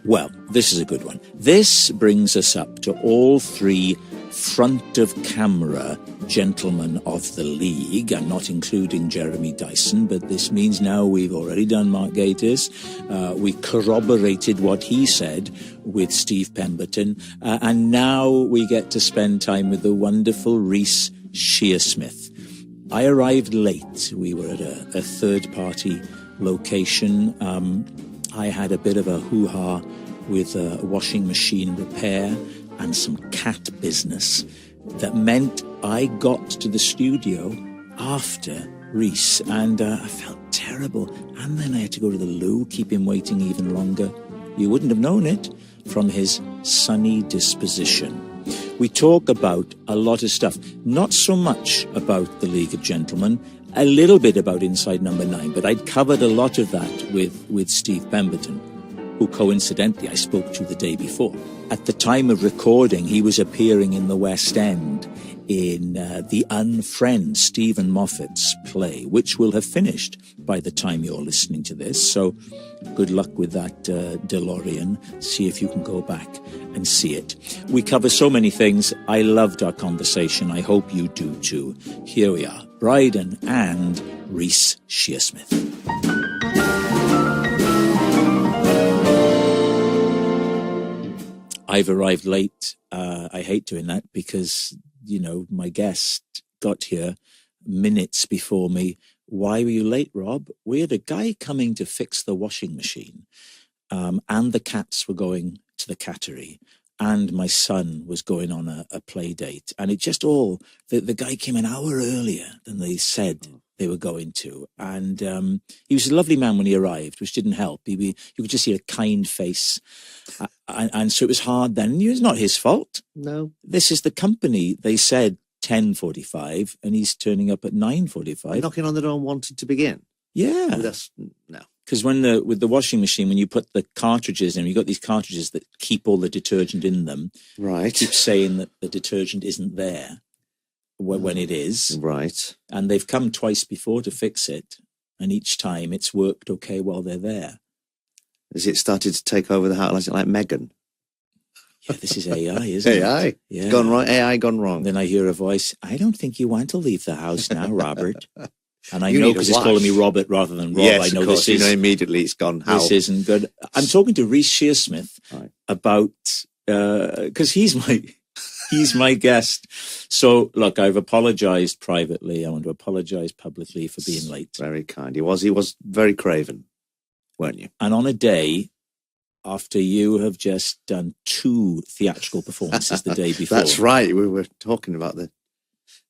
Well, this is a good one. This brings us up to all three front of camera gentlemen of the league. I'm not including Jeremy Dyson, but this means now we've already done Mark Gatiss. We corroborated what he said with Steve Pemberton. And now we get to spend time with the wonderful Reece Shearsmith. I arrived late. We were at a third-party location. I had a bit of a hoo-ha with a washing machine repair and some cat business that meant I got to the studio after Reece, and I felt terrible. And then I had to go to the loo, keep him waiting even longer. You wouldn't have known it from his sunny disposition. We talk about a lot of stuff, not so much about the League of Gentlemen, a little bit about Inside Number 9, but I'd covered a lot of that with Steve Pemberton, who coincidentally I spoke to the day before. At the time of recording, he was appearing in the West End in The Unfriend, Stephen Moffat's play, which will have finished by the time you're listening to this. So good luck with that, DeLorean. See if you can go back and see it. We cover so many things. I loved our conversation. I hope you do too. Here we are, Brydon and Reece Shearsmith. I've arrived late. I hate doing that because, you know, my guest got here minutes before me. Why were you late, Rob? We had a guy coming to fix the washing machine, and the cats were going to the cattery, and my son was going on a play date. And it just all, the guy came an hour earlier than they said they were going to. And he was a lovely man when he arrived, which didn't help. You could just see a kind face. And so it was hard then. It was not his fault. No. This is the company. They said 10:45, and he's turning up at 9:45. Knocking on the door and wanted to begin. Yeah. No. Because with the washing machine, when you put the cartridges in, you've got these cartridges that keep all the detergent in them. Right. Keep saying that the detergent isn't there when it is. Right. And they've come twice before to fix it, and each time it's worked okay while they're there. Has it started to take over the house like Megan? Yeah, this is AI, isn't it? AI. Yeah. Gone wrong. AI gone wrong. Then I hear a voice, I don't think you want to leave the house now, Robert. And I You know need because a it's wash. calling me Robert rather than Rob. Yes, I know of course. this is, You know immediately it's gone. How? this isn't good. I'm talking to Reece Shearsmith about, because he's my guest. So look, I've apologized privately. I want to apologize publicly for being late. Very kind. He was very craven, weren't you? And on a day after you have just done 2 theatrical performances the day before. That's right. We were talking about the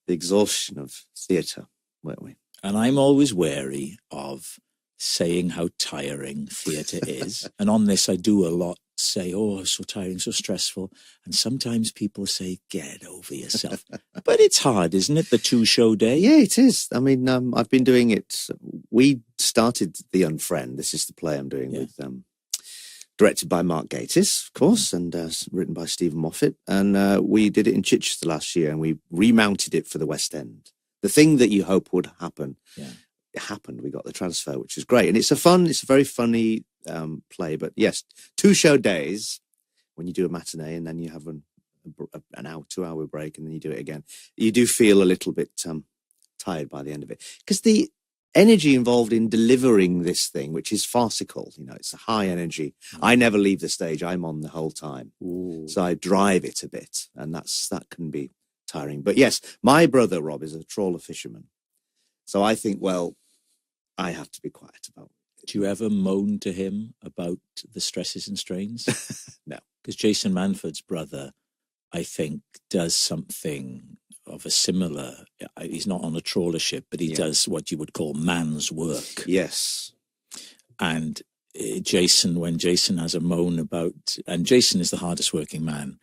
exhaustion of theatre, weren't we? And I'm always wary of saying how tiring theatre is. And on this, I do a lot say, oh, it's so tiring, so stressful. And sometimes people say, get over yourself. But it's hard, isn't it? The 2-show day? Yeah, it is. I mean, I've been doing it. We started The Unfriend. This is the play I'm doing with, directed by Mark Gatiss, of course, and written by Stephen Moffat. And we did it in Chichester last year, and we remounted it for the West End. The thing that you hope would happen, it happened. We got the transfer, which is great. And it's a very funny play. But yes, 2-show days, when you do a matinee and then you have an hour, 2-hour break and then you do it again, you do feel a little bit tired by the end of it. Because the energy involved in delivering this thing, which is farcical, you know, it's a high energy. I never leave the stage. I'm on the whole time. Ooh. So I drive it a bit, and that can be tiring. But yes, my brother, Rob, is a trawler fisherman. So I think, well, I have to be quiet about it. Do you ever moan to him about the stresses and strains? No. Because Jason Manford's brother, I think, does something of a similar, he's not on a trawler ship, but he does what you would call man's work. Yes. And Jason, when Jason has a moan about, and Jason is the hardest working man.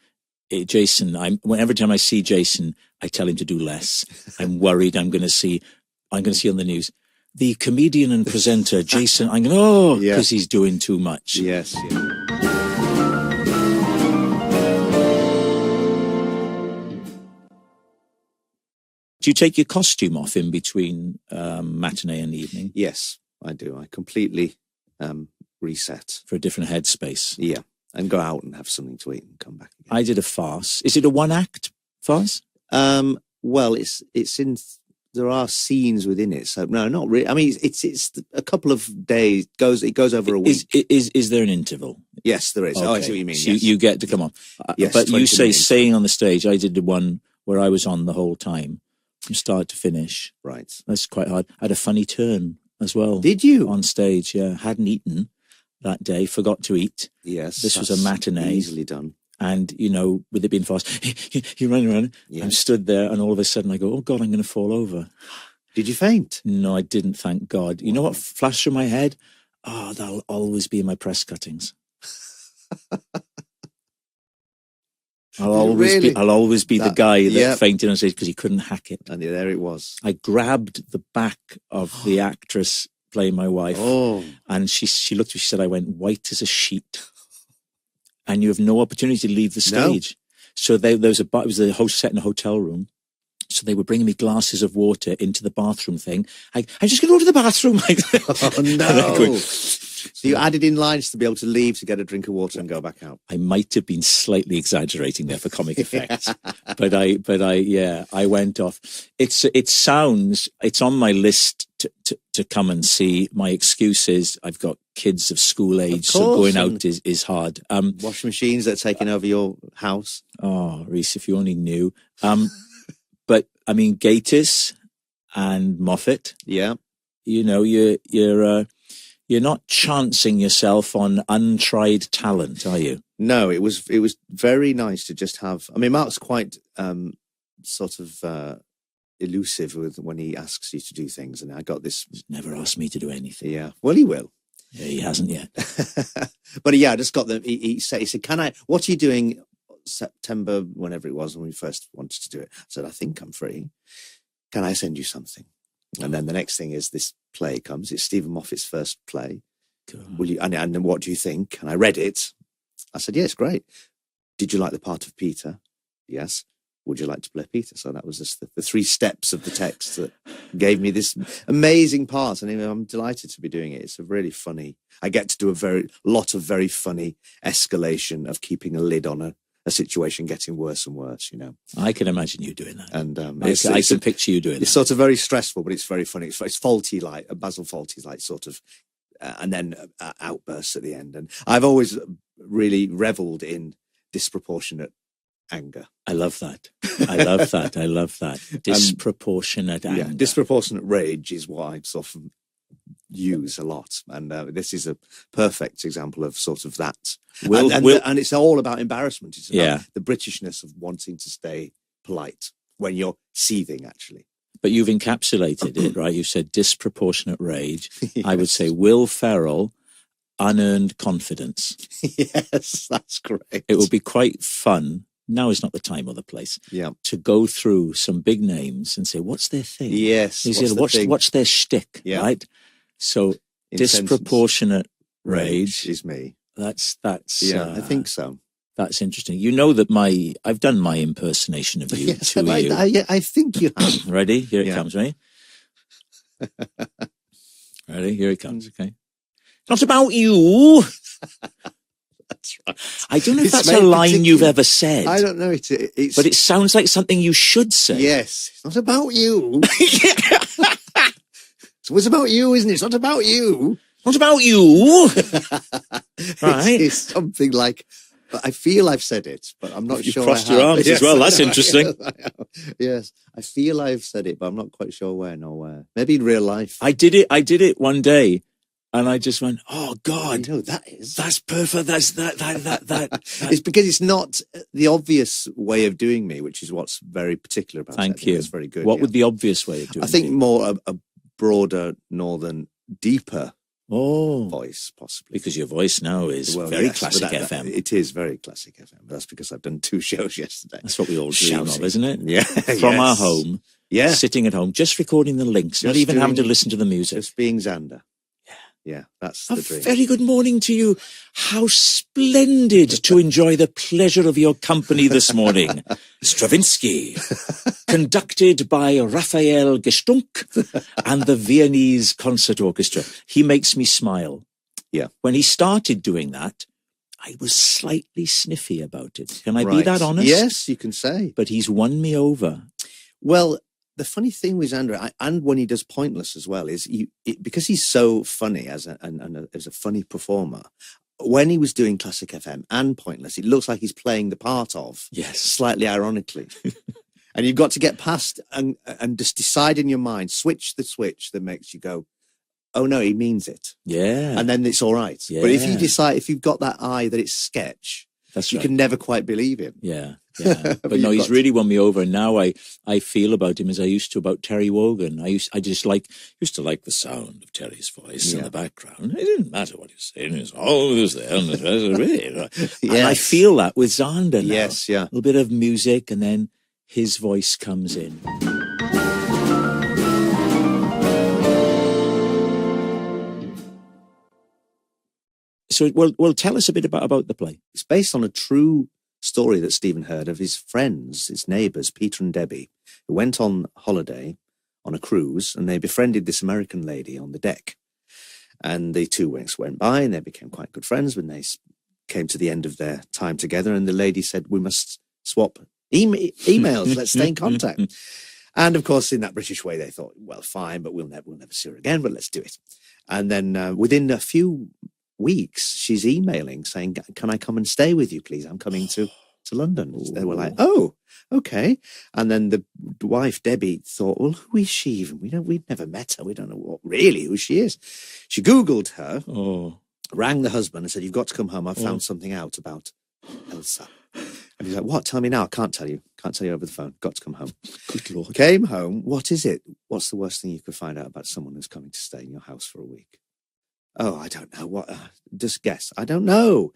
Jason, every time I see Jason, I tell him to do less. I'm worried I'm going to see on the news, the comedian and presenter, Jason, I'm going, because he's doing too much. Yes. Yeah. Do you take your costume off in between matinee and evening? Yes, I do. I completely reset. For a different headspace. Yeah. and go out and have something to eat and come back again. I did a farce. Is it a one-act farce? Well, it's in. There are scenes within it, so no, not really. I mean, it's a couple of days. It goes over a week. Is there an interval? Yes, there is. Okay. Oh, I see what you mean. So yes. you get to come on. Yes, but you say minutes. staying on the stage. I did the one where I was on the whole time, from start to finish. Right. That's quite hard. I had a funny turn as well. Did you? On stage, yeah. Hadn't eaten that day, forgot to eat. Yes. This was a matinee. Easily done. And, with it being fast, you're running around. Yeah. I'm stood there, and all of a sudden I go, oh, God, I'm going to fall over. Did you faint? No, I didn't, thank God. You know what flashed through my head? Oh, that'll always be in my press cuttings. I'll always be the guy that fainted on stage because he couldn't hack it. And there it was. I grabbed the back of the actress playing my wife, and she looked at me, she said, I went white as a sheet. And you have no opportunity to leave the stage. No. So it was the host set in a hotel room. So they were bringing me glasses of water into the bathroom thing. I'm just going to go to the bathroom. Oh, no. So you added in lines to be able to leave to get a drink of water and go back out. I might have been slightly exaggerating there for comic effect, but I went off. It's on my list to come and see. My excuse is I've got kids of school age, so going out is hard. Washing machines that are taking over your house. Oh, Reece, if you only knew. But I mean, Gatiss and Moffat. Yeah. You're not chancing yourself on untried talent, are you? No, it was very nice to just have. I mean, Mark's quite sort of elusive when he asks you to do things, and I got this. He's never asked me to do anything. Yeah, well, he will. Yeah, he hasn't yet. But yeah, I just got them. He said, "Can I? What are you doing September? Whenever it was when we first wanted to do it." I said, "I think I'm free. Can I send you something?" And then the next thing is this play comes. It's Stephen Moffat's first play. God. Will you? And then what do you think? And I read it. I said, "Yes, great. Did you like the part of Peter?" "Yes." "Would you like to play Peter?" So that was just the 3 steps of the text that gave me this amazing part. And I'm delighted to be doing it. It's a really funny. I get to do a lot of very funny escalation of keeping a lid on a situation getting worse and worse, I can imagine you doing that. And I can picture you doing that. It's sort of very stressful, but it's very funny. It's faulty, like a Basil Fawlty's like sort of, and then outbursts at the end. And I've always really reveled in disproportionate anger. I love that. I love that. Disproportionate anger. Yeah, disproportionate rage is what I sort of use a lot, and this is a perfect example of sort of that. And it's all about embarrassment. It's about the Britishness of wanting to stay polite when you're seething, actually. But you've encapsulated it, right? You said disproportionate rage. Yes. I would say Will Ferrell, unearned confidence. Yes, that's great. It would be quite fun. Now is not the time or the place. Yeah. To go through some big names and say, what's their thing? Yes. What's their shtick? Yeah. Right. So disproportionate rage is me. That's. Yeah, I think so. That's interesting. You know that I've done my impersonation of you. Yes, I think you have. Ready? Here it comes. Ready? Ready? Here it comes. Okay. Not about you. That's right. I don't know if that's a line you've ever said. I don't know. But it sounds like something you should say. Yes. It's not about you. So it's about you, isn't it? It's not about you. Not about you. Right. It's something like, I feel I've said it, but I'm not sure. You crossed your arms as well. That's interesting. Yes. I feel I've said it, but I'm not quite sure when or where. Maybe in real life. I did it one day. And I just went, oh, God. That's perfect. That's that. It's because it's not the obvious way of doing me, which is what's very particular about it. Thank you. It's very good. What would the obvious way of doing it? I think more a broader, northern, deeper voice, possibly. Because your voice now is very classic FM. It is very classic FM. But that's because I've done 2 shows yesterday. That's what we all dream of, isn't it? Yeah. From our home. Yeah. Sitting at home, just recording the links, not even having to listen to the music. Just being Xander. Yeah, that's the dream. Very good morning to you. How splendid to enjoy the pleasure of your company this morning. Stravinsky, conducted by Raphael Gestunk and the Viennese Concert Orchestra. He makes me smile. Yeah. When he started doing that, I was slightly sniffy about it. Can I be that honest? Yes, you can say. But he's won me over. Well, the funny thing with Xander, and when he does Pointless as well, is because he's so funny as a funny performer. When he was doing Classic FM and Pointless, it looks like he's playing the part of, slightly ironically. And you've got to get past and just decide in your mind, switch the switch that makes you go, oh no, he means it. Yeah. And then it's all right. Yeah. But if you've got that eye that it's sketch, you can never quite believe him. Yeah. Yeah. But no, he's really won me over. And now I feel about him as I used to about Terry Wogan. I used to like the sound of Terry's voice in the background. It didn't matter what he was saying. It was always there. And I feel that with Xander now. Yes, yeah. A little bit of music and then his voice comes in. So, well, tell us a bit about the play. It's based on a true story that Stephen heard of his friends, his neighbours, Peter and Debbie, who went on holiday on a cruise, and they befriended this American lady on the deck. And the 2 weeks went by, and they became quite good friends when they came to the end of their time together. And the lady said, "We must swap emails. Let's stay in contact." And of course, in that British way, they thought, well, fine, but we'll never see her again, but let's do it. And then within a few weeks, she's emailing saying, "Can I come and stay with you, please? I'm coming to London." So they were like, "Oh, okay." And then the wife, Debbie, thought, "Well, who is she even? We'd never met her. We don't know who she is." She Googled her, rang the husband and said, "You've got to come home. I've found something out about Elsa." And he's like, "What? Tell me now. I can't tell you. Can't tell you over the phone. Got to come home." Good Lord. Came home. "What is it? What's the worst thing you could find out about someone who's coming to stay in your house for a week?" "Oh, I don't know. What? Just guess." "I don't know."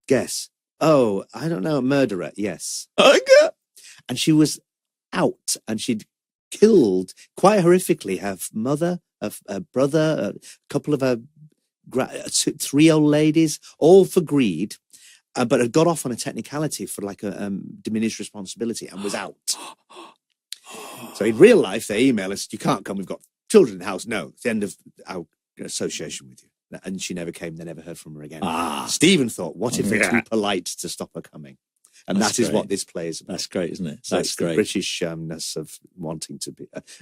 "Guess." "Oh, I don't know. Murderer." "Yes." And she was out, and she'd killed quite horrifically her mother, her brother, a couple of her 3 old ladies, all for greed, but had got off on a technicality for like a diminished responsibility and was out. So in real life, they email us, "You can't come. We've got children in the house." "No, it's the end of our association with you." And she never came. They never heard from her again. Stephen thought, what if they're too polite to stop her coming? And that is what this play is about. That's great, isn't it? So That's great. The Britishness of wanting to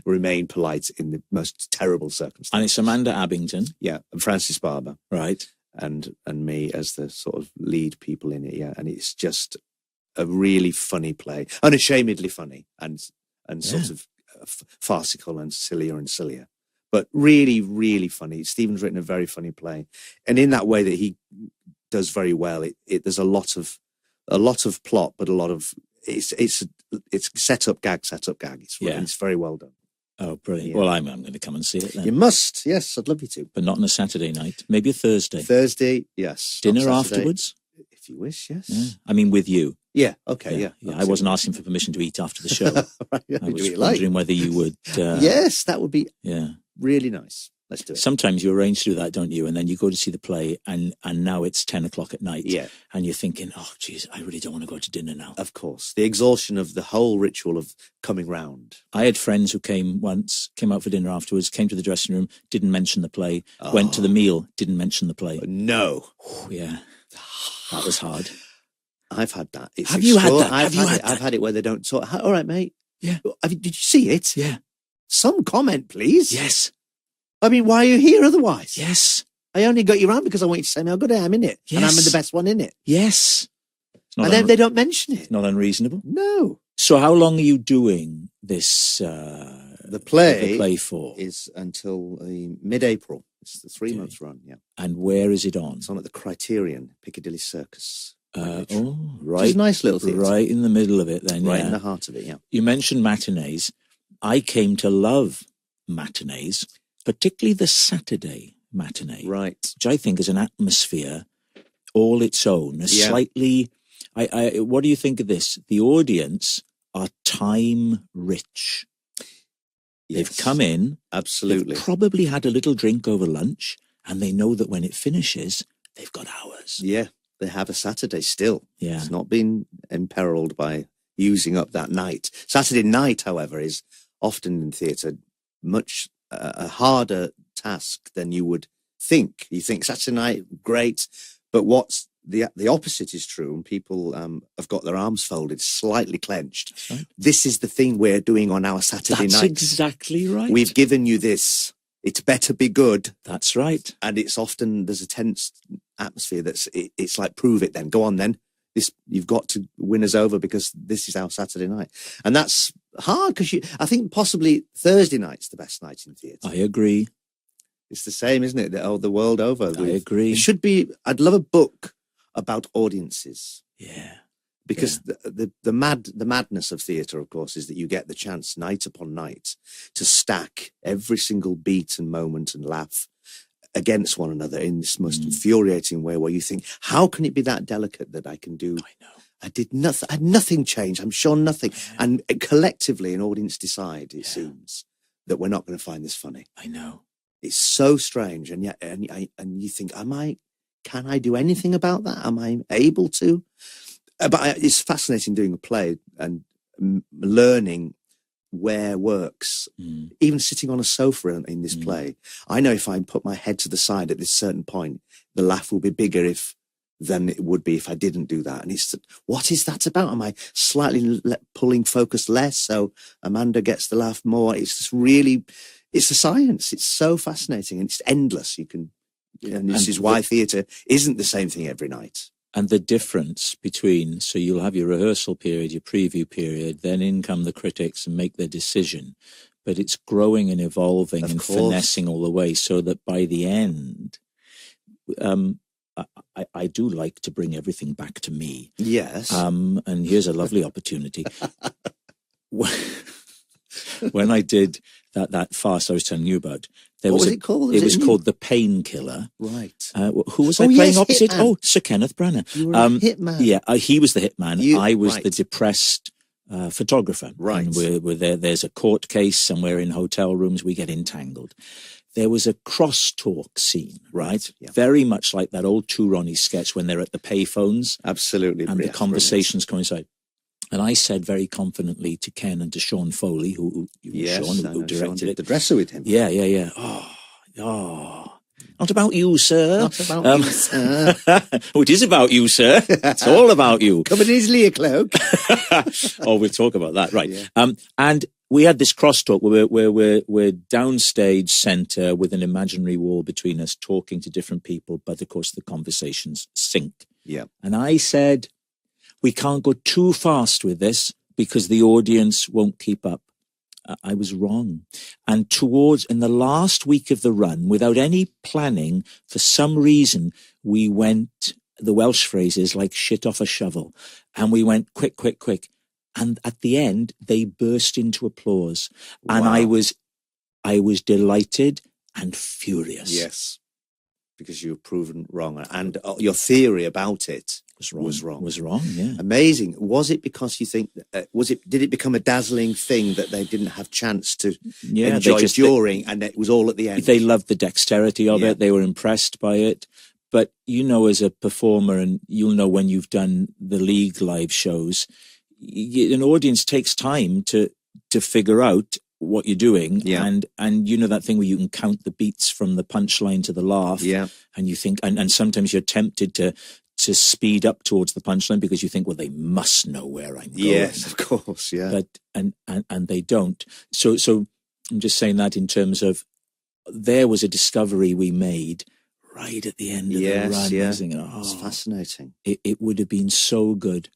remain polite in the most terrible circumstances. And it's Amanda Abington. Yeah, and Francis Barber. Right. And me as the sort of lead people in it, yeah. And it's just a really funny play. Unashamedly funny and sort of farcical and sillier. But really, really funny. Stephen's written a very funny play. And in that way that he does very well, there's a lot of plot, but a lot of it's set up gag. It's very well done. Oh, brilliant. Yeah. Well, I'm going to come and see it then. You must. Yes, I'd love you to. But not on a Saturday night. Maybe a Thursday. Thursday, yes. Dinner afterwards? If you wish, yes. Yeah. I mean, with you. Yeah, okay, yeah. I wasn't asking for permission to eat after the show. Right, yeah, I was wondering whether you would... yes, that would be really nice. Let's do it. Sometimes you arrange to do that, don't you? And then you go to see the play and now it's 10 o'clock at night. Yeah. And you're thinking, oh, geez, I really don't want to go to dinner now. Of course. The exhaustion of the whole ritual of coming round. I had friends who came out for dinner afterwards, came to the dressing room, didn't mention the play, went to the meal, didn't mention the play. No. Yeah. That was hard. I've had that. Have you had that? I've had it where they don't talk. All right, mate. Yeah. Did you see it? Yeah. Some comment, please. Yes. I mean, why are you here otherwise? Yes. I only got you around because I want you to say how good I am in it. Yes. And I'm the best one in it. Yes. And then they don't mention it. Not unreasonable. No. So how long are you doing this? The play for is until mid-April. It's the 3 months run, yeah. And where is it on? It's on at the Criterion, Piccadilly Circus. Right. It's a nice little theatre. Right in the middle of it then, Right in the heart of it, yeah. You mentioned matinees. I came to love matinees, particularly the Saturday matinee. Right. Which I think is an atmosphere all its own. Slightly... what do you think of this? The audience are time rich. Yes. They've come in. Absolutely. They've probably had a little drink over lunch, and they know that when it finishes, they've got hours. Yeah, they have a Saturday still. Yeah. It's not been imperiled by using up that night. Saturday night, however, is often in theatre much a harder task than you would think. You think Saturday night, great, but what's the opposite is true, and people have got their arms folded, slightly clenched. That's right. This is the thing we're doing on our Saturday nights. That's exactly right. We've given you this. It better be good. That's right. And it's often, there's a tense atmosphere it's like, prove it then. Go on then. You've got to win us over because this is our Saturday night. And that's hard because I think possibly Thursday night's the best night in theatre. I agree. It's the same, isn't it? The world over. I agree. It should be, I'd love a book about audiences. Yeah. Because the madness of theatre, of course, is that you get the chance night upon night to stack every single beat and moment and laugh against one another in this most infuriating way, where you think, how can it be that delicate that I can do? I know. I did nothing. I had nothing change. I'm sure nothing. Yeah. And collectively, an audience decide, it seems, that we're not going to find this funny. I know. It's so strange, and yet, and you think, can I do anything about that? Am I able to? But it's fascinating doing a play and learning where works. Even sitting on a sofa in this play, I know if I put my head to the side at this certain point, the laugh will be bigger than it would be if I didn't do that. And what is that about? Am I slightly pulling focus less so Amanda gets the laugh more? It's just really, it's a science. It's so fascinating and it's endless. And this is why theatre isn't the same thing every night. And the difference between, so you'll have your rehearsal period, your preview period, then in come the critics and make their decision. But it's growing and evolving and finessing all the way so that by the end, I do like to bring everything back to me. Yes. And here's a lovely opportunity. When I did that farce I was telling you about, what was it called? It was called The Painkiller. Right. Who was I playing opposite? Hitman. Oh, Sir Kenneth Branagh. You were a hitman. Yeah, he was the hitman. I was the depressed photographer. Right. And we're there. There's a court case and we're in hotel rooms. We get entangled. There was a crosstalk scene, right? Yeah. Very much like that old Two Ronnie sketch when they're at the payphones. Absolutely. And the conversations coincide. And I said very confidently to Ken and to Sean Foley, who directed it. The dresser with him. Yeah. Oh. Not about you, sir. Not about you, sir. Oh, it is about you, sir. It's all about you. Come in easily, a cloak. Oh, we'll talk about that. Right. Yeah. And we had this crosstalk where we're downstage center with an imaginary wall between us talking to different people. But of course, the conversations sync. Yeah. And I said, we can't go too fast with this because the audience won't keep up. I was wrong. And in the last week of the run, without any planning, for some reason, we went, the Welsh phrase is like shit off a shovel. And we went quick. And at the end, they burst into applause. Wow. And I was delighted and furious. Yes. Because you were proven wrong. And your theory about it was wrong. Yeah. Amazing. Was it because you think, did it become a dazzling thing that they didn't have chance to enjoy during and it was all at the end? They loved the dexterity of it. They were impressed by it. But as a performer, and you'll know when you've done the League live shows, an audience takes time to figure out what you're doing. Yeah. And that thing where you can count the beats from the punchline to the laugh. Yeah. And you think, and sometimes you're tempted to speed up towards the punchline because you think, well, they must know where I'm going. Yes, of course, yeah. But and they don't. So I'm just saying that in terms of there was a discovery we made right at the end of the run. Yeah. It's fascinating. It would have been so good.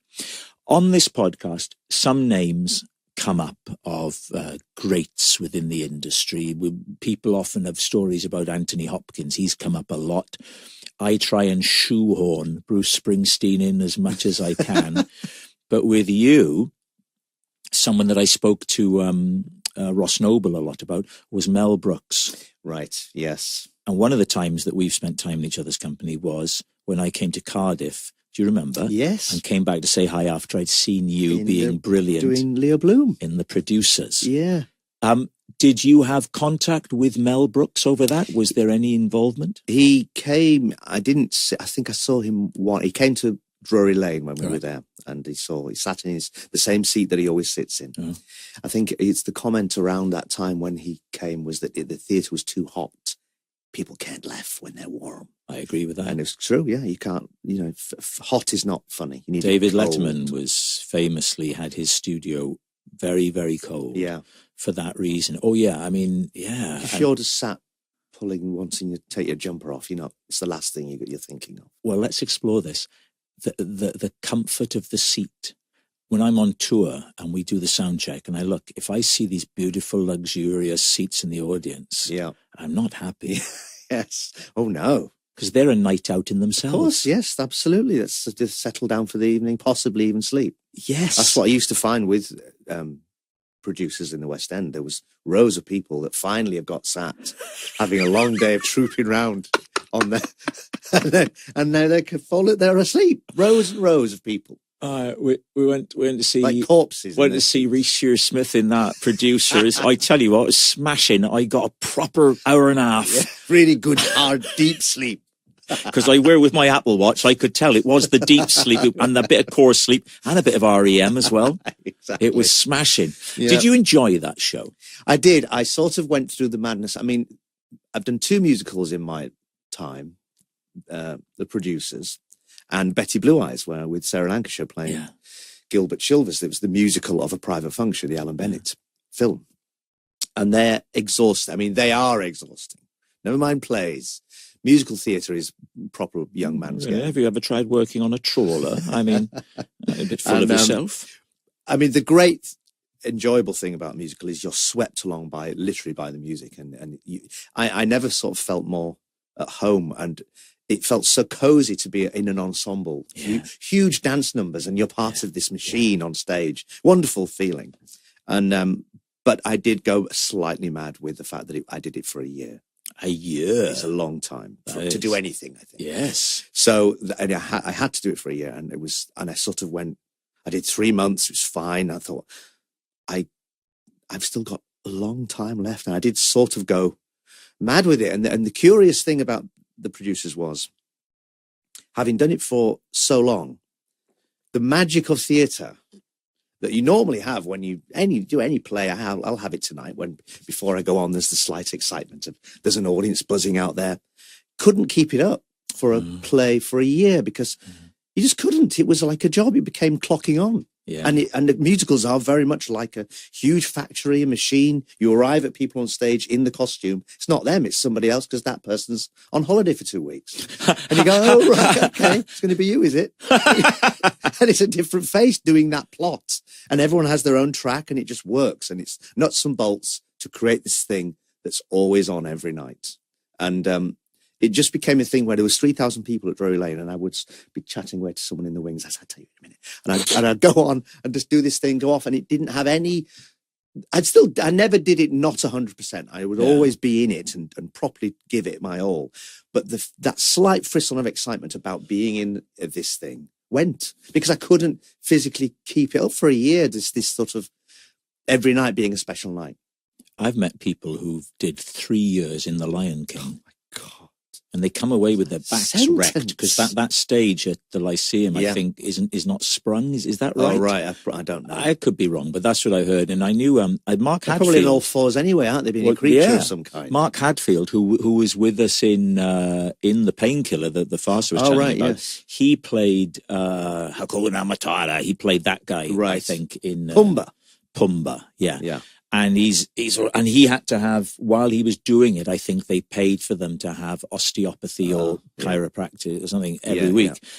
On this podcast, some names come up of greats within the industry. People often have stories about Anthony Hopkins. He's come up a lot. I try and shoehorn Bruce Springsteen in as much as I can. But with you, someone that I spoke to Ross Noble a lot about was Mel Brooks. Right, yes. And one of the times that we've spent time in each other's company was when I came to Cardiff. Do you remember? Yes. And came back to say hi after I'd seen you being brilliant. Doing Leo Bloom. In The Producers. Yeah. Did you have contact with Mel Brooks over that? Was there any involvement? He came, I think I saw him he came to Drury Lane when we were there, and he sat in the same seat that he always sits in. Oh. I think it's the comment around that time when he came was that the theatre was too hot. People can't laugh when they're warm. I agree with that. And it's true, yeah. You can't, hot is not funny. You need David it cold. Letterman famously had his studio very, very cold. Yeah. For that reason. Oh, yeah. I mean, yeah. If you're just sat wanting to take your jumper off, it's the last thing you're thinking of. Well, let's explore this. The comfort of the seat. When I'm on tour and we do the sound check and I look, if I see these beautiful, luxurious seats in the audience, I'm not happy. Yes. Oh, no. Because they're a night out in themselves. Of course, yes, absolutely. Let's just settle down for the evening, possibly even sleep. Yes. That's what I used to find with producers in the West End. There was rows of people that finally have got sat, having a long day of trooping round on there. and now they're asleep. Rows and rows of people. We went to see like corpses. Went to see Reece Shearsmith in that. Producers, I tell you what, it was smashing. I got a proper hour and a half. Yeah, really good, hard, deep sleep. Because I wear with my Apple Watch, I could tell it was the deep sleep and a bit of core sleep and a bit of REM as well. Exactly. It was smashing. Yeah. Did you enjoy that show? I did. I sort of went through the madness. I mean, I've done 2 musicals in my time, The Producers, and Betty Blue Eyes, where with Sarah Lancashire playing Gilbert Chilvers. It was the musical of A Private Function, the Alan Bennett film. And they're exhausting. I mean, they are exhausting. Never mind plays. Musical theatre is proper young man's game. Have you ever tried working on a trawler? I mean, a bit full of yourself. I mean, the great enjoyable thing about musical is you're swept along literally by the music. And I never sort of felt more at home, and it felt so cozy to be in an ensemble. Huge dance numbers, and you're part of this machine on stage. Wonderful feeling. And but I did go slightly mad with the fact that I did it for a year. A year? It's a long time to do anything, I think. Yes. So and I had to do it for a year, and I sort of went, I did 3 months, it was fine. I thought, I've still got a long time left. And I did sort of go mad with it. And the curious thing about The Producers was, having done it for so long, the magic of theatre that you normally have when you do any play. I'll have it tonight, when before I go on, there's the slight excitement of there's an audience buzzing out there. Couldn't keep it up for a play for a year because you just couldn't. It was like a job. It became clocking on. Yeah. And the musicals are very much like a huge factory, a machine. You arrive at people on stage in the costume. It's not them, it's somebody else, because that person's on holiday for 2 weeks. And you go, oh, right, okay, it's going to be you, is it? And it's a different face doing that plot. And everyone has their own track, and it just works. And it's nuts and bolts to create this thing that's always on every night. And it just became a thing where there was 3,000 people at Drury Lane, and I would be chatting away to someone in the wings. I'll tell you in a minute. And I'd go on and just do this thing, go off, and it didn't have any. I never did it not 100%. I would always be in it and properly give it my all. But that slight frisson of excitement about being in this thing went, because I couldn't physically keep it up for a year. This sort of every night being a special night. I've met people who did 3 years in The Lion King. Oh my God. And they come away with their backs wrecked, because that stage at the Lyceum, I think, is not sprung. Is that right? Oh, right. I don't know. I could be wrong, but that's what I heard. And I knew Mark Hadfield. Probably in all fours anyway, aren't they? Being a creature of some kind. Mark Hadfield, who was with us in The Painkiller, the farce I was telling you about. Yes. He played Hakuna Matata. He played that guy, I think, in Pumbaa. Yeah. And he had to have, while he was doing it, I think they paid for them to have osteopathy or chiropractic or something every week. Yeah.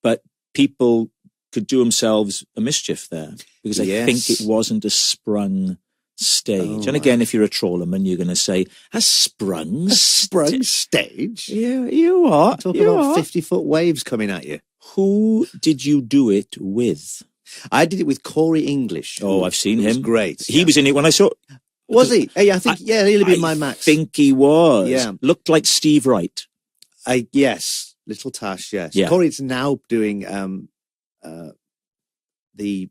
But people could do themselves a mischief there, because I think it wasn't a sprung stage. And again, if you're a trawlerman, you're going to say, a sprung stage? Yeah, you are. Talking about 50-foot waves coming at you. Who did you do it with? I did it with Corey English. Oh, I've seen him. He was great. He was in it when I saw. Was he? Hey, I think he'll be my max. I think he was. Yeah, looked like Steve Wright. Yes, Little Tash. Yes, yeah. Corey's now doing the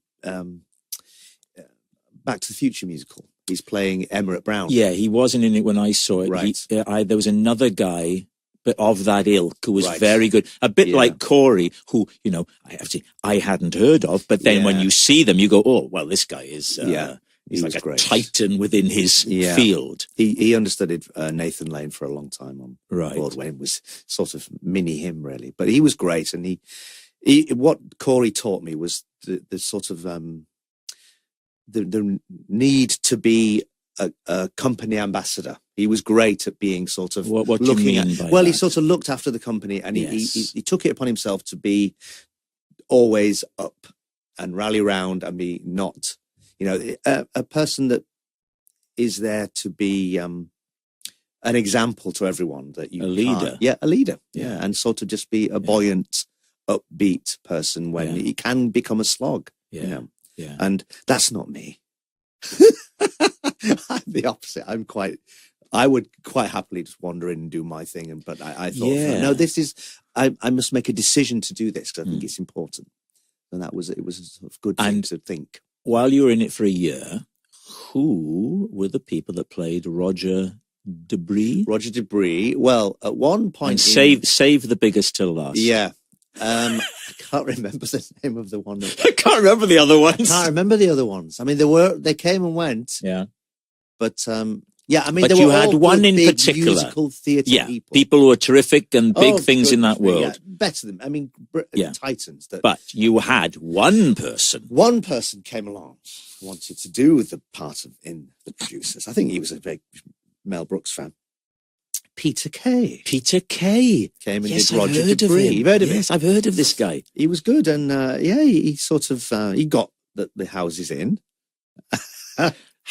Back to the Future musical. He's playing Emmett Brown. Yeah, he wasn't in it when I saw it. Right. There was another guy, but of that ilk, who was very good. A bit like Corey, who, I hadn't heard of, but then when you see them, you go, oh, well, this guy is He's like was a great. titan within his field. He understudied Nathan Lane for a long time on Right. Broadway. It was sort of mini him, really. But he was great. And what Corey taught me was the sort of the need to be a company ambassador. He was great at being sort of what looking do you mean by well, that? he sort of looked after the company, and Yes. he took it upon himself to be always up and rally round and be not, a person that is there to be an example to everyone, that you a leader. A leader. Yeah. And sort of just be a buoyant, upbeat person when he can become a slog. Yeah. And that's not me. I'm the opposite. I would quite happily just wander in and do my thing. But I thought, no, this is, I must make a decision to do this because I think it's important. And it was a sort of good thing to think. While you were in it for a year, who were the people that played Roger Debris? Roger Debris. Well, at one point, and save the biggest till last. Yeah. I can't remember the name of the one. I can't remember the other ones. I can't remember the other ones. I mean, they came and went. Yeah. But I mean, but there you were had all one in big particular. Musical theatre people who are terrific and big things in that world. Yeah, better than, I mean, titans. But you had one person. One person came along, wanted to do the part in The Producers. I think he was a big Mel Brooks fan. Peter Kay. Peter Kay came and did Roger Debris. You've heard of him? Yes, I've heard of this guy. He was good, and he sort of he got the houses in.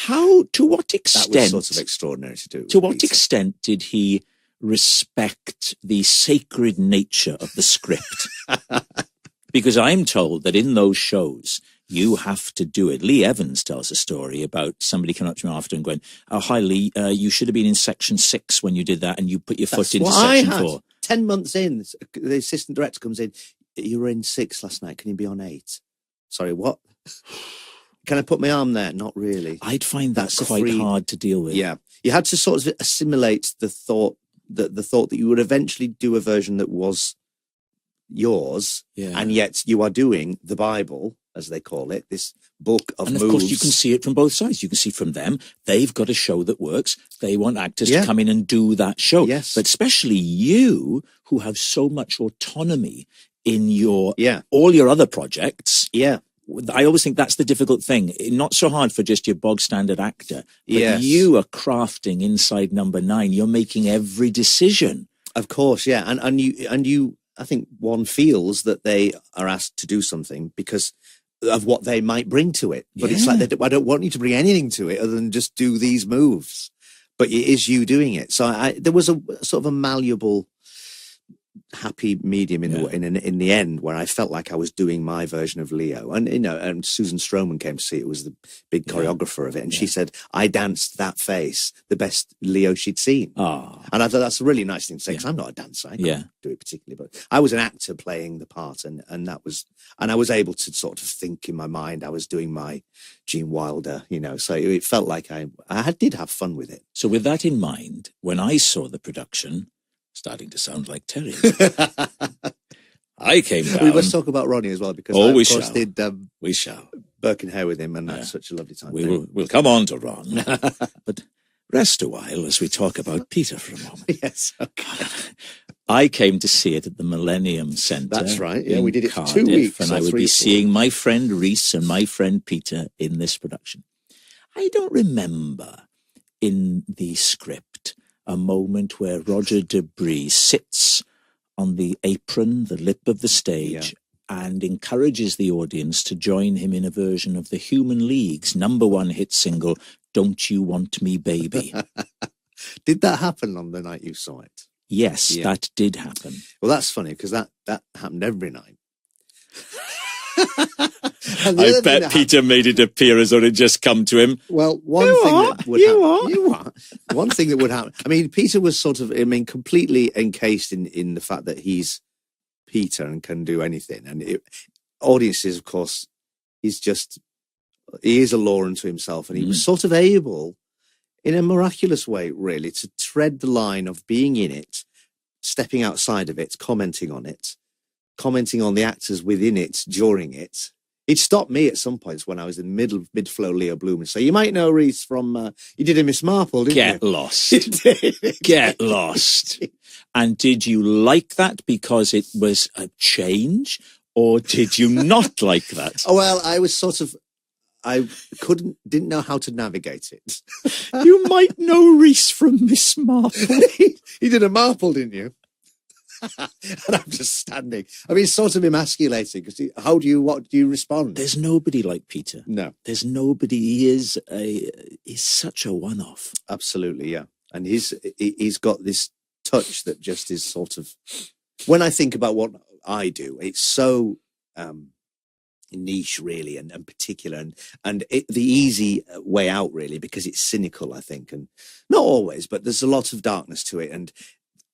To what extent? That was sort of extraordinary to do. To what extent did he respect the sacred nature of the script? Because I'm told that in those shows, you have to do it. Lee Evans tells a story about somebody coming up to him after and going, "Oh, hi, Lee, you should have been in section 6 when you did that, and you put your foot into section 4. 10 months in, the assistant director comes in, "You were in 6 last night, can you be on 8? Sorry, what? Can I put my arm there? Not really." I'd find that quite hard to deal with. Yeah. You had to sort of assimilate the thought that you would eventually do a version that was yours, and yet you are doing the Bible, as they call it, this book of moves. And of course, you can see it from both sides. You can see from them, they've got a show that works. They want actors to come in and do that show. Yes. But especially you, who have so much autonomy in your all your other projects. Yeah. I always think that's the difficult thing. Not so hard for just your bog standard actor. But you are crafting inside Number 9. You're making every decision. Of course, yeah. And you I think one feels that they are asked to do something because of what they might bring to it. But it's like, I don't want you to bring anything to it other than just do these moves. But it is you doing it. So there was a sort of a malleable, happy medium in the end where I felt like I was doing my version of Leo. And, and Susan Stroman came to see it, was the big choreographer of it. And she said, I danced that face, the best Leo she'd seen. Oh. And I thought that's a really nice thing to say, because I'm not a dancer. I can't do it particularly, but I was an actor playing the part. And I was able to sort of think in my mind, I was doing my Gene Wilder, so it felt like I did have fun with it. So with that in mind, when I saw the production, starting to sound like Terry, I came down. We must talk about Ronnie as well, because I, of course, did we shall Birkenhair with him, and that's such a lovely time. We'll come on to Ron, but rest a while as we talk about Peter for a moment. Yes, okay. I came to see it at the Millennium Centre. That's right. Yeah, we did it for Cardiff, 2 weeks. and I would be seeing my friend Reece and my friend Peter in this production. I don't remember in the script a moment where Roger Debris sits on the apron, the lip of the stage, and encourages the audience to join him in a version of the Human League's #1 hit single, Don't You Want Me, Baby? Did that happen on the night you saw it? Yes, that did happen. Well, that's funny, because that happened every night. I bet Peter made it appear as though it had just come to him. Well, one thing that would happen. I mean, Peter was sort of, completely encased in the fact that he's Peter and can do anything. And audiences, of course, he is a law unto himself. And he was sort of able, in a miraculous way, really, to tread the line of being in it, stepping outside of it, commenting on the actors within it during it. He'd stop me at some points when I was in mid-flow Leo Bloom and say, "You might know Reece from you did a Miss Marple, didn't you?" Get lost. Get lost. And did you like that because it was a change, or did you not like that? Oh, well, I was sort of, I didn't know how to navigate it. You might know Reece from Miss Marple. He did a Marple, didn't you? And I'm just standing. I mean, it's sort of emasculating because what do you respond? There's nobody like Peter. No. There's nobody. He's such a one-off. Absolutely, yeah. And he's got this touch that just is sort of, when I think about what I do, it's so niche really and particular and the easy way out really, because it's cynical, I think, and not always, but there's a lot of darkness to it. And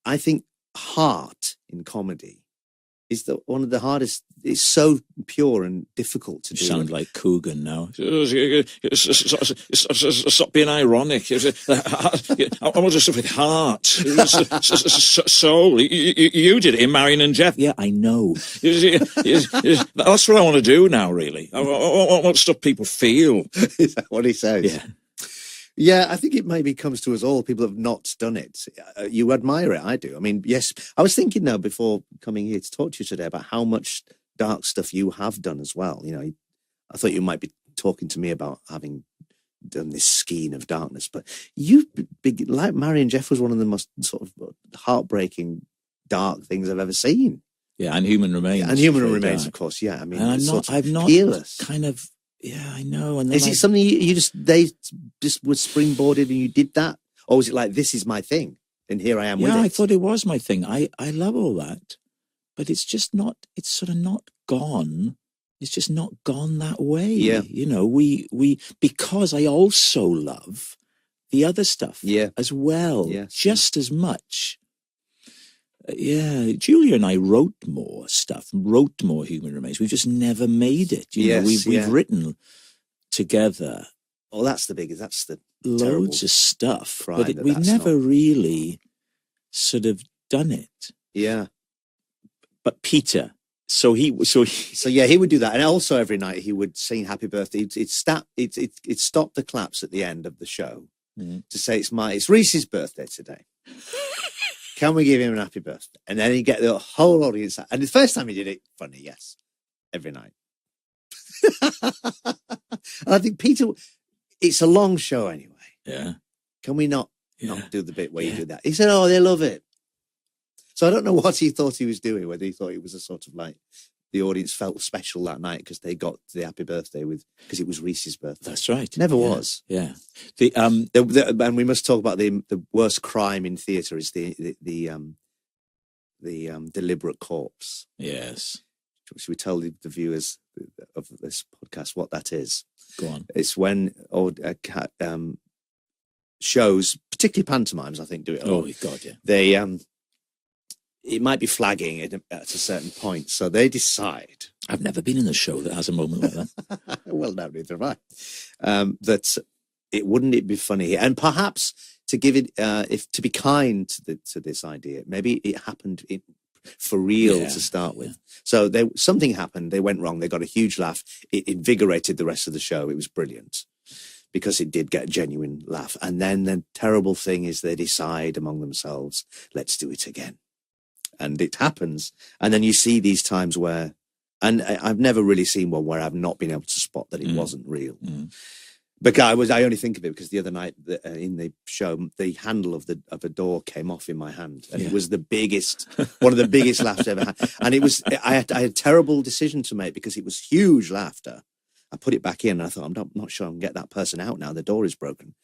I think heart in comedy is one of the hardest. It's so pure and difficult to do. You sound like Coogan now. Stop being ironic. I want to stuff with heart, soul. You did it in Marion and Jeff. Yeah, I know. That's what I want to do now, really. I want to stuff people feel. Is that what he says? Yeah. Yeah, I think it maybe comes to us all. People have not done it. You admire it. I do. I mean, yes, I was thinking now before coming here to talk to you today about how much dark stuff you have done as well. You know, I thought you might be talking to me about having done this skein of darkness, but like Marion Jeff was one of the most sort of heartbreaking, dark things I've ever seen. Yeah, and Human Remains. Yeah, and Human Remains, of course. Yeah, I mean, I've not peerless. Kind of. Yeah, I know. And is it something they just were springboarded and you did that? Or was it like, this is my thing and here I am with it? Yeah, I thought it was my thing. I love all that. But it's just not, it's sort of not gone. It's just not gone that way. Yeah. You know, because I also love the other stuff as well, just as much. Yeah, Julia and I wrote more stuff, wrote more Human Remains. We've just never made it. You know, we've written together. Oh, that's the loads of stuff, but we've never really sort of done it. Yeah. But Peter, so he would do that, and also every night he would sing Happy Birthday. It stopped the claps at the end of the show to say it's Reece's birthday today. Can we give him an happy birthday? And then he'd get the whole audience. And the first time he did it, funny, yes. Every night. And I think, Peter, it's a long show anyway. Yeah. Can we not do the bit where you do that? He said, oh, they love it. So I don't know what he thought he was doing, whether he thought it was a sort of like, the audience felt special that night because they got the happy birthday because it was Reece's birthday. That's right. Never was. Yeah. And we must talk about the worst crime in theatre is the deliberate corpse. Yes. Should we tell the viewers of this podcast what that is? Go on. It's when shows, particularly pantomimes, I think, do it a lot. Oh, God, yeah. They it might be flagging at a certain point, so they decide. I've never been in a show that has a moment like that. Well, no, neither have I. That wouldn't be funny, and perhaps to give it, to be kind to this idea, maybe it happened for real to start with. So something happened. They went wrong. They got a huge laugh. It invigorated the rest of the show. It was brilliant because it did get a genuine laugh. And then the terrible thing is they decide among themselves, let's do it again. And it happens. And then you see these times where, and I've never really seen one where I've not been able to spot that it wasn't real. Mm. But I only think of it because the other night in the show, the handle of a door came off in my hand, and it was one of the biggest laughs I've ever had. And it was, I had a terrible decision to make because it was huge laughter. I put it back in, and I thought, I'm not sure I can get that person out now. The door is broken.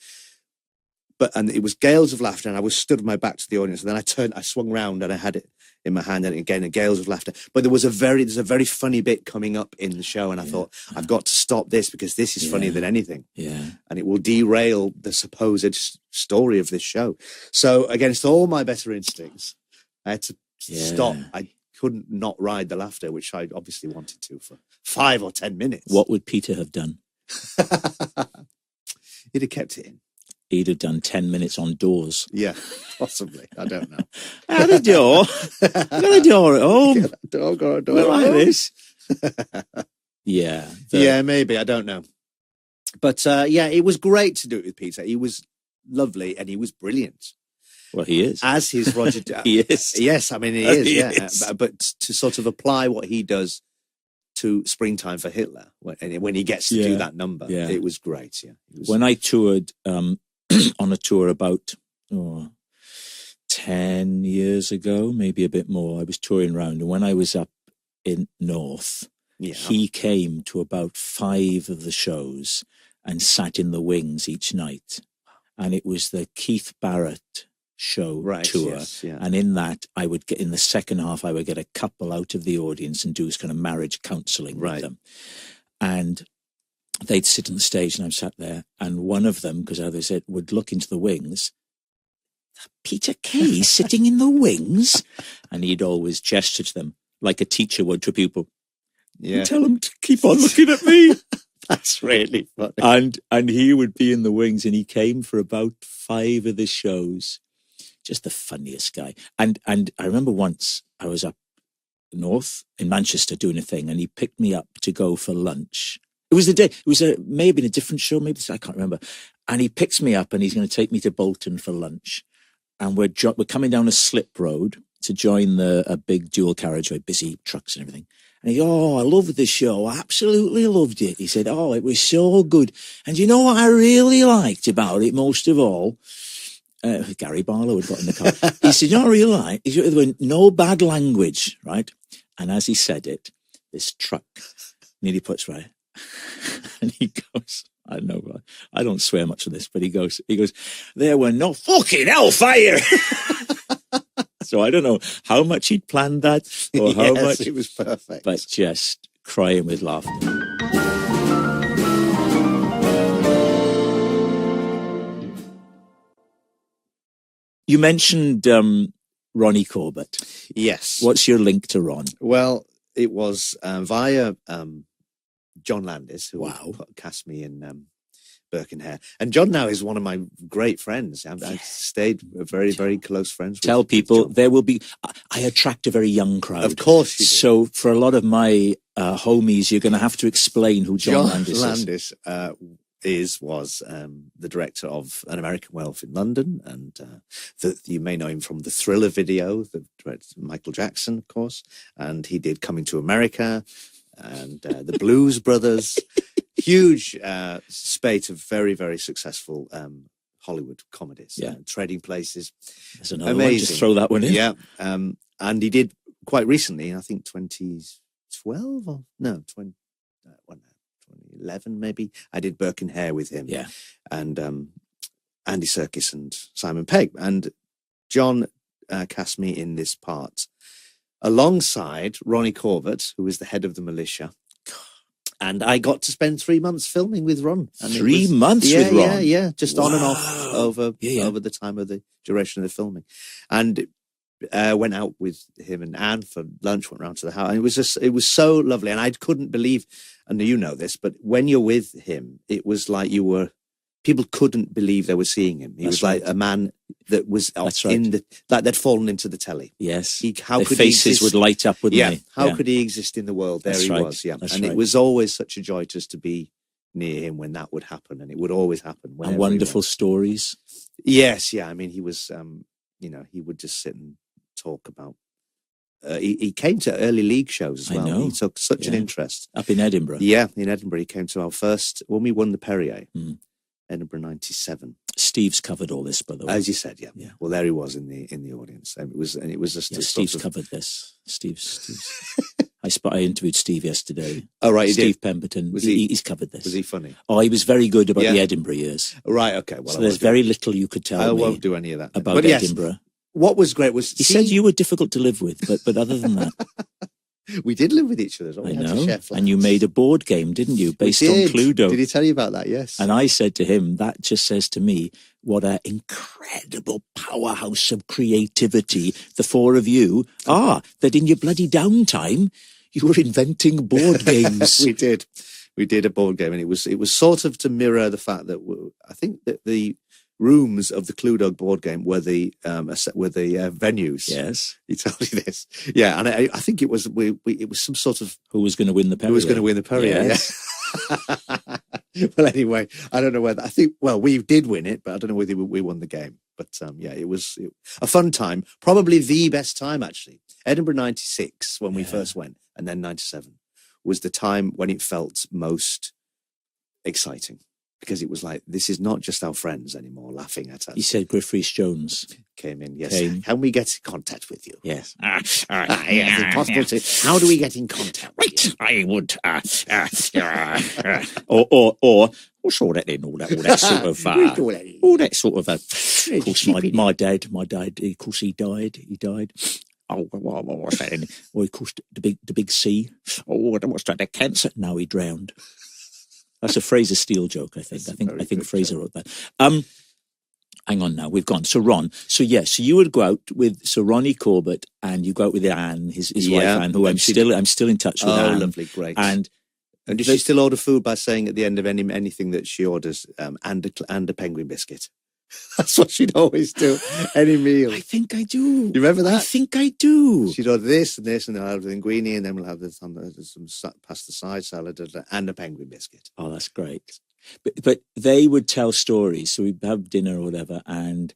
And it was gales of laughter, and I was stood with my back to the audience. And then I swung round, and I had it in my hand, and again, gales of laughter. But there's a very funny bit coming up in the show, and I thought, I've got to stop this because this is funnier than anything. Yeah. And it will derail the supposed story of this show. So against all my better instincts, I had to stop. I couldn't not ride the laughter, which I obviously wanted to for 5 or 10 minutes. What would Peter have done? He'd have kept it in. He'd have done 10 minutes on doors. Yeah, possibly. I don't know. I had a door. I got a door at home. Got a door like this. Yeah. Yeah, maybe. I don't know. But yeah, it was great to do it with Peter. He was lovely and he was brilliant. Well, he is. As his Roger... He is. Yes, I mean, he is, He yeah. is. But to sort of apply what he does to Springtime for Hitler, when he gets to do that number, it was great, yeah. When I toured on a tour about 10 years ago, maybe a bit more, I was touring around, and when I was up in North, he came to about 5 of the shows and sat in the wings each night. And it was the Keith Barrett show tour. Yes, yeah. And in that, I would get, in the second half, I would get a couple out of the audience and do kind of marriage counselling with them. And they'd sit on the stage and I'm sat there. And one of them, because they said, would look into the wings. Peter Kay sitting in the wings? And he'd always gesture to them like a teacher would to a pupil. Yeah. Tell him to keep on looking at me. That's really funny. And he would be in the wings, and he came for about 5 of the shows. Just the funniest guy. And I remember once I was up north in Manchester doing a thing, and he picked me up to go for lunch. It was the day. It was may have been a different show, maybe I can't remember. And he picks me up, and he's going to take me to Bolton for lunch. And we're coming down a slip road to join a big dual carriageway, busy trucks and everything. And he, I loved the show. I absolutely loved it. He said, it was so good. And you know what I really liked about it most of all? Gary Barlow had got in the car. He said, you know what I really liked? He said, no bad language, right? And as he said it, this truck nearly puts right. And he goes, I don't know, I don't swear much of this, but he goes, there were no fucking hellfire. So I don't know how much he'd planned that or how much. It was perfect. But just crying with laughter. You mentioned Ronnie Corbett. Yes. What's your link to Ron? Well, it was via John Landis, who cast me in Birkenhair. And John now is one of my great friends. I've stayed very, very close friends with Tell people there will be... I attract a very young crowd. Of course you do. So for a lot of my homies, you're going to have to explain who John Landis is. Landis was the director of An American Werewolf in London, and you may know him from the Thriller video, the director Michael Jackson, of course, and he did Coming to America and the Blues Brothers. Huge spate of very, very successful Hollywood comedies. Trading Places. There's another one. Just throw that one in. Yeah. And he did quite recently, I think 2012 or no, 2011 maybe. I did Birkenhair with him. Yeah. And Andy Serkis and Simon Pegg. And John cast me in this part alongside Ronnie Corbett, who was the head of the militia. And I got to spend 3 months filming with Ron. And 3 months with Ron? Yeah. Just on and off over the time of the duration of the filming. And went out with him and Anne for lunch, went round to the house. And it was so lovely. And I couldn't believe, and you know this, but when you're with him, it was like people couldn't believe they were seeing him. He was like a man that was like they'd fallen into the telly. Yes. Their faces would light up, wouldn't they? How could he exist in the world? There he was, And it was always such a joy just to be near him when that would happen, and it would always happen. And wonderful stories. Yes, yeah. I mean, he was, he would just sit and talk about. He came to early league shows as well. I know. He took such an interest. Up in Edinburgh. Yeah, in Edinburgh. He came to our first, when we won the Perrier. Edinburgh 97. Steve's covered all this, by the way. As you said, yeah. Well, there he was in the audience, and it was just Steve's covered this. Steve's. I interviewed Steve yesterday. Oh right, Steve Pemberton. He's covered this. Was he funny? Oh, he was very good about the Edinburgh years. Right, okay. Well, so there's very little you could tell me. I won't do any of that about Edinburgh. What was great was he said you were difficult to live with, but other than that. We did live with each other. I know. And you made a board game, didn't you, based on Cluedo? Did he tell you about that? Yes. And I said to him, that just says to me, what an incredible powerhouse of creativity the 4 of you are, that in your bloody downtime, you were inventing board games. We did a board game, and it was sort of to mirror the fact that I think that the rooms of the Clue Dog board game were the venues. Yes. He told you this. Yeah, and I think it was it was some sort of Who was going to win the Perrier? Who was going to win the Perrier? Yes. Yeah. Well, anyway, I don't know whether we did win it, but I don't know whether we won the game. But yeah, it was a fun time. Probably the best time, actually. Edinburgh 96, when we first went, and then 97 was the time when it felt most exciting. Because it was like, this is not just our friends anymore laughing at us. You said Griff Rhys Jones came in, yes. Can we get in contact with you? Yes. Yes, impossible to. How do we get in contact with you? I would. Or saw that in all that sort of. All that sort of. Of course, my dad. Of course, he died. Oh, what was that? Or of course, the big C. Oh, what's that? The cancer. Now he drowned. That's a Fraser Steele joke, I think. I think Fraser wrote that. Hang on now, we've gone. So Ron, so you would go out with Ronnie Corbett, and you go out with Anne, his wife Anne, who I'm still in touch with. Oh, Anne. Lovely, great. And does she still order food by saying at the end of anything that she orders, and a penguin biscuit? That's what she'd always do. Any meal. I think I do. You remember that? I think I do. She'd order this and this, and then I'll have the linguine, and then we'll have some pasta side salad and a penguin biscuit. Oh, that's great. But they would tell stories. So we'd have dinner or whatever, and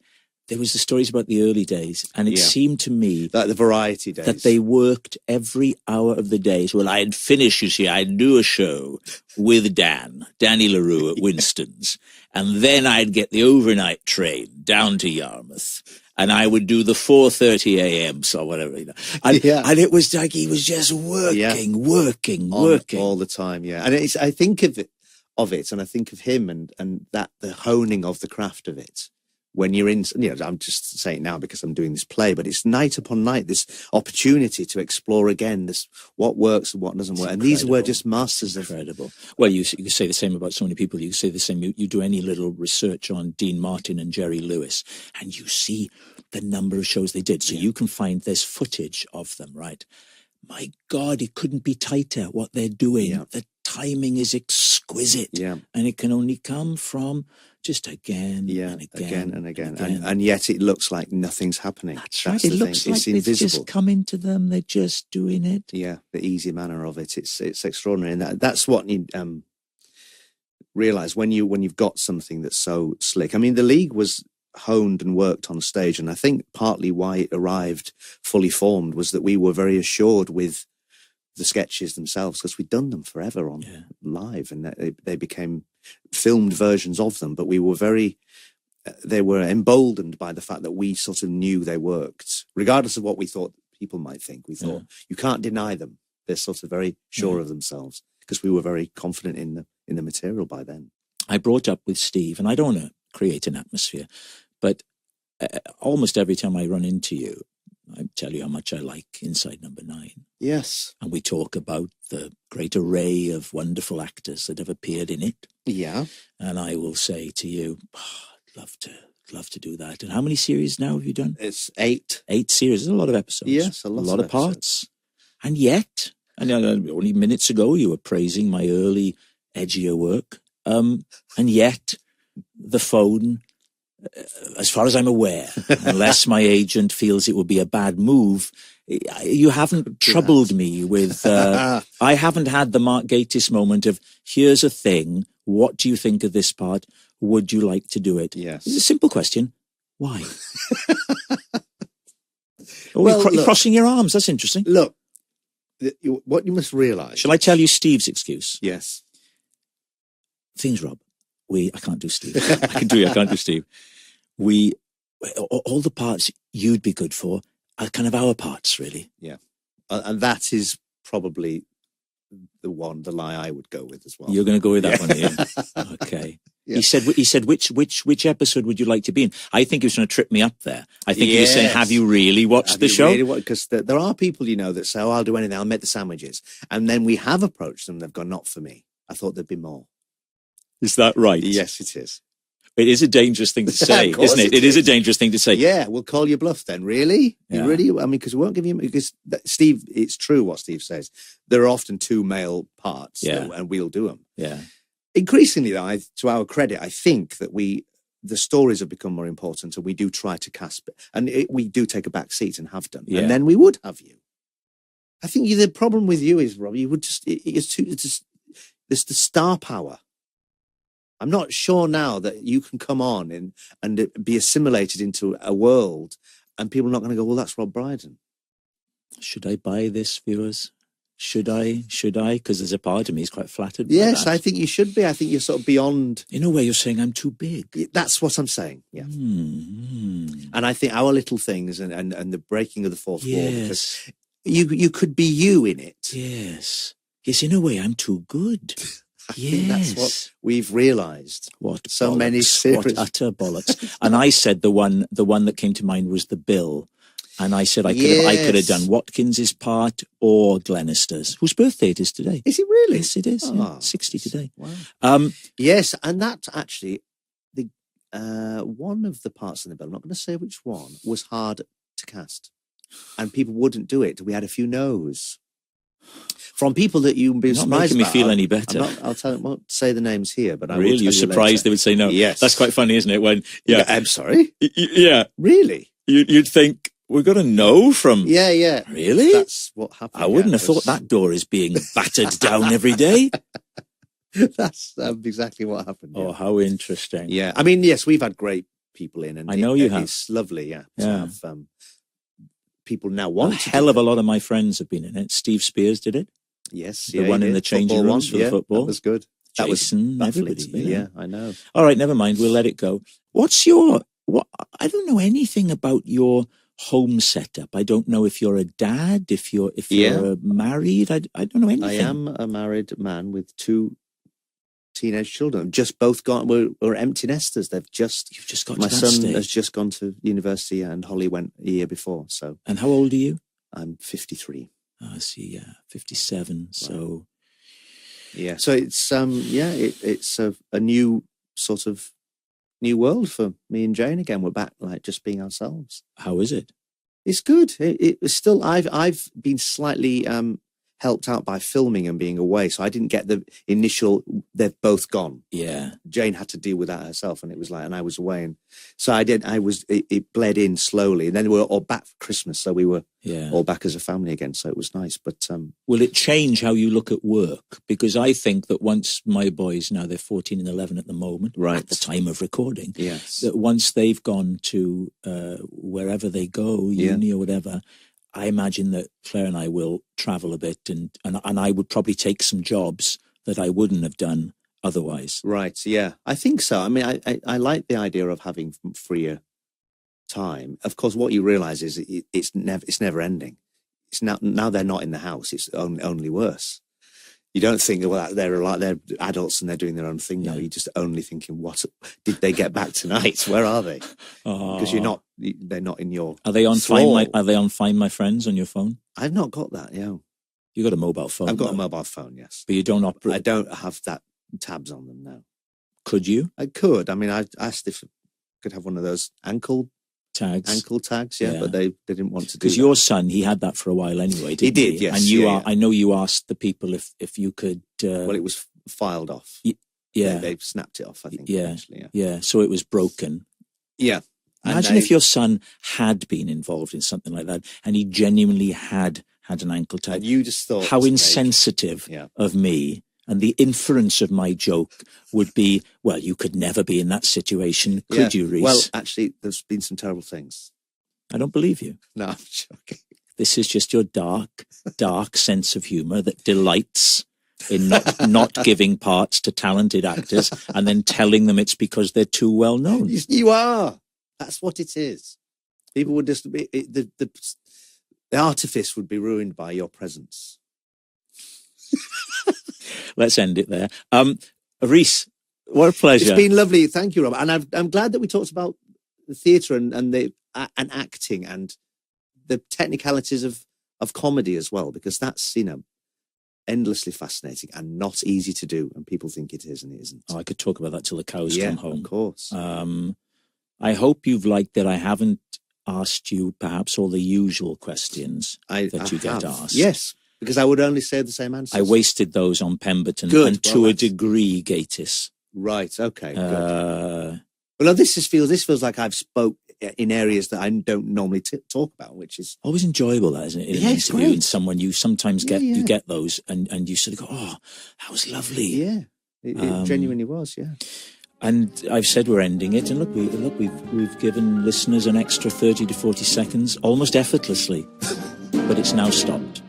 there was the stories about the early days, and it seemed to me like the variety days that they worked every hour of the days. Well, I'd finish, you see, I'd do a show with Danny LaRue at Winston's, and then I'd get the overnight train down to Yarmouth, and I would do the 4:30 a.m. so whatever, and it was like he was just working all the time. Yeah, and I think of it, and I think of him, and that the honing of the craft of it. When you're in, I'm just saying now because I'm doing this play, but it's night upon night, this opportunity to explore again this what works and what doesn't work. And these were just masters of. Incredible. Well, you say the same about so many people. You say the same. You do any little research on Dean Martin and Jerry Lewis, and you see the number of shows they did. So you can find there's footage of them, right? My God, it couldn't be tighter what they're doing. Yeah. The timing is exquisite. Yeah. And it can only come from just again and again. And yet it looks like nothing's happening. That's right. It looks like it's just coming to them. They're just doing it. Yeah, the easy manner of it. It's extraordinary. And that's what you realise when you've got something that's so slick. I mean, the League was honed and worked on stage, and I think partly why it arrived fully formed was that we were very assured with the sketches themselves, because we'd done them forever on live, and they became filmed versions of them, but we were they were emboldened by the fact that we sort of knew they worked, regardless of what we thought people might think. We thought, you can't deny them. They're sort of very sure of themselves, because we were very confident in the material by then. I brought up with Steve, and I don't want to create an atmosphere, but almost every time I run into you, I tell you how much I like Inside Number 9. Yes. And we talk about the great array of wonderful actors that have appeared in it. Yeah. And I will say to you, I'd love to do that. And how many series now have you done? It's 8. 8 series. There's a lot of episodes. Yes, a lot of parts. And yet, only minutes ago you were praising my early, edgier work. And yet, the phone, as far as I'm aware, unless my agent feels it would be a bad move, you haven't troubled me with, I haven't had the Mark Gatiss moment of, here's a thing, what do you think of this part? Would you like to do it? Yes. It's a simple question. Why? You're crossing your arms. That's interesting. Look, what you must realise. Shall I tell you Steve's excuse? Yes. Things, Rob. I can't do Steve. I can't do Steve. All the parts you'd be good for are kind of our parts, really. Yeah. And that is probably the lie I would go with as well. You're going to go with that one, yeah? Okay. Yeah. He said, which episode would you like to be in? I think he was going to trip me up there. I think he was saying, have you really watched the show? Because there are people, that say, I'll do anything, I'll make the sandwiches. And then we have approached them, they've gone, not for me. I thought there'd be more. Is that right? Yes, it is. It is a dangerous thing to say, isn't it? It is a dangerous thing to say. Yeah, we'll call your bluff then. Really? Yeah. You really? I mean, because we won't give you... Because Steve, it's true what Steve says. There are often 2 male parts, and we'll do them. Yeah. Increasingly, though, to our credit, I think that the stories have become more important, and we do try to cast, and we do take a back seat and have done, Yeah. and then we would have you. I think the problem with you is, Rob, you would just it's the star power. I'm not sure now that you can come on and be assimilated into a world, and people are not going to go, well, that's Rob Brydon. Should I buy this, viewers? Should I? Because there's a part of me is quite flattered by Yes, that. I think you should be. I think you're sort of beyond. In a way, you're saying I'm too big. That's what I'm saying. Yeah. Mm-hmm. And I think our little things and the breaking of the fourth wall, Yes. because you could be you in it. Yes. Yes, in a way, I'm too good. I think that's what we've realised. What so bollocks, many what utter bollocks. And I said the one that came to mind was the Bill. And I said I could have done Watkins's part or Glenister's, whose birthday it is today. Is it really? Yes, it is. Oh, Yeah, 60 today. Wow. Yes, and that actually, the one of the parts in the Bill, I'm not going to say which one, was hard to cast. And people wouldn't do it. We had a few no's. From people that you'd be surprised about. Not making me feel any better. I won't say the names here, but I will really, tell you're you surprised later. they would say no. Yes, that's quite funny, isn't it? When I'm sorry. Yeah, really. You'd think we got a no from. Yeah. Really? That's what happened. I wouldn't have thought that door is being battered down every day. That's exactly what happened. Oh, how interesting. Yeah, I mean, yes, we've had great people in, and I know you have. It's lovely, to have people now want. A hell of a lot of my friends have been in it. Steve Spears did it. Yes, the one in the changing rooms for the football. That was good. That Jason, was everybody. to me, yeah, I know. All right, never mind. We'll let it go. I don't know anything about your home setup. I don't know if you're a dad, if you're married. I don't know anything. I am a married man with 2 teenage children. Just both gone. We're empty nesters. You've just got. My son has just gone to university, and Holly went a year before. So. And how old are you? I'm 53. I see. Yeah, 57. Wow. So. Yeah. So it's it's a new sort of new world for me and Jane again. We're back like just being ourselves. How is it? It's good. It's still. I've been slightly helped out by filming and being away, so I didn't get the initial. They've both gone. Yeah. Jane had to deal with that herself, and it was like, and I was away, and so I did. It bled in slowly, and then we were all back for Christmas, so we were all back as a family again. So it was nice. But will it change how you look at work? Because I think that once my boys, now they're 14 and 11 at the moment, right at the time of recording, yes, that once they've gone to wherever they go, uni or whatever. I imagine that Claire and I will travel a bit, and I would probably take some jobs that I wouldn't have done otherwise. Right, yeah. I think so. I mean, I like the idea of having freer time. Of course, what you realise is it's never ending. It's now they're not in the house. It's only worse. You don't think, well, they're adults and they're doing their own thing now. You're just only thinking, what did they get back tonight? Where are they? Because they're not in your. Are they on Find My Friends on your phone? I've not got that. Yeah, you got a mobile phone. I've got a mobile phone, yes, but you don't operate. I don't have that tabs on them now. Could you? I could. I mean, I asked if I could have one of those ankle tags, but they didn't want to do. Because your son, he had that for a while anyway. Didn't he did, yes. And I know you asked the people if you could. Well, it was filed off. Yeah, they snapped it off. I think. Yeah. So it was broken. Yeah. Imagine if your son had been involved in something like that, and he genuinely had an ankle tag. And you just thought how insensitive of me. And the inference of my joke would be, well, you could never be in that situation, could you, Reece? Well, actually, there's been some terrible things. I don't believe you. No, I'm joking. This is just your dark sense of humour that delights in not giving parts to talented actors and then telling them it's because they're too well known. You are. That's what it is. People would just be, the artifice would be ruined by your presence. Let's end it there. Reece, what a pleasure. It's been lovely. Thank you, Rob. And I'm glad that we talked about the theatre and acting and the technicalities of comedy as well, because that's, endlessly fascinating and not easy to do. And people think it is, and it isn't. Oh, I could talk about that till the cows come home. Of course. I hope you've liked that I haven't asked you perhaps all the usual questions that you get asked. Yes. Because I would only say the same answers. I wasted those on Pemberton and to a degree Gatiss. Right, okay. Good. Well, this feels like I've spoke in areas that I don't normally talk about, which is always enjoyable, that, isn't it? In Yeah, an it's interview, great. and someone you sometimes get Yeah. you get those, and you sort of go, oh, that was lovely. yeah, it genuinely was, yeah. And I've said we're ending it, and look, we've given listeners an extra 30 to 40 seconds, almost effortlessly, but it's now stopped.